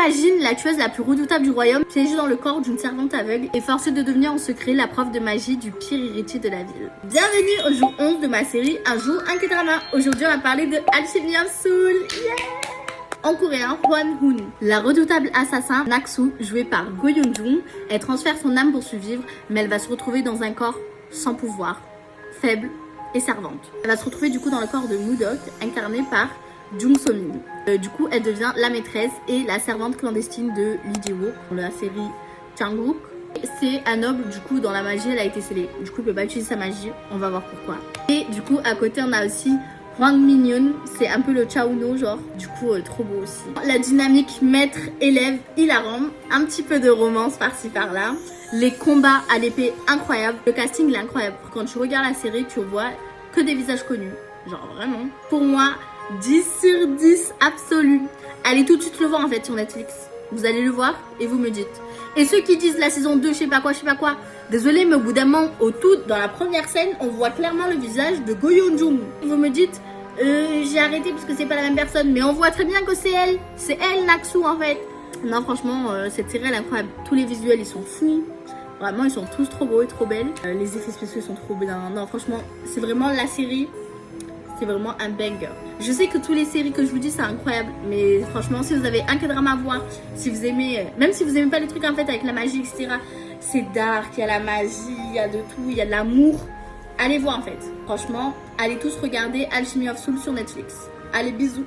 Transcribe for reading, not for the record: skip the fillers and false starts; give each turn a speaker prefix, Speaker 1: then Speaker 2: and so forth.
Speaker 1: Imagine la tueuse la plus redoutable du royaume piégée dans le corps d'une servante aveugle et forcée de devenir en secret la prof de magie du pire héritier de la ville. Bienvenue au jour 11 de ma série Un jour un K-drama. Aujourd'hui on va parler de Alchemy of Soul. Yeah! En coréen, Hwan Hoon. La redoutable assassin Naksu, jouée par Go Yeon-jung, elle transfère son âme pour survivre, mais elle va se retrouver dans un corps sans pouvoir, faible et servante. Elle va se retrouver du coup dans le corps de Moodok, incarné par Jung So-min. Du coup, elle devient la maîtresse et la servante clandestine de Lee Ji-wook dans la série Jang-wook. C'est un noble, du coup, dans la magie, elle a été scellée. Du coup, il peut pas utiliser sa magie, on va voir pourquoi. Et du coup, à côté, on a aussi Hwang Min-yoon, c'est un peu le Chao-no, genre, du coup, trop beau aussi. La dynamique maître-élève hilarant, un petit peu de romance par-ci par-là. Les combats à l'épée incroyables, le casting il est incroyable. Quand tu regardes la série, tu vois que des visages connus, genre vraiment. Pour moi, 10 sur 10 absolu. Allez tout de suite le voir en fait sur Netflix. Vous allez le voir et vous me dites. Et ceux qui disent la saison 2, je sais pas quoi. Désolé, mais au bout d'un moment, dans la première scène, on voit clairement le visage de Go Yeon-jung. Vous me dites, j'ai arrêté parce que c'est pas la même personne. Mais on voit très bien que c'est elle. C'est elle, Naksu en fait. Non, franchement, cette série elle est incroyable. Tous les visuels, ils sont fous. Vraiment, ils sont tous trop beaux et trop belles. Les effets spéciaux sont trop bien. Non, franchement, c'est vraiment la série. C'est vraiment un banger. Je sais que toutes les séries que je vous dis c'est incroyable, mais franchement si vous avez un K-drama à voir, si vous aimez, même si vous aimez pas les trucs en fait avec la magie etc, c'est dark, il y a la magie, il y a de tout, il y a de l'amour, allez voir en fait. Franchement, allez tous regarder Alchemy of Soul sur Netflix. Allez bisous.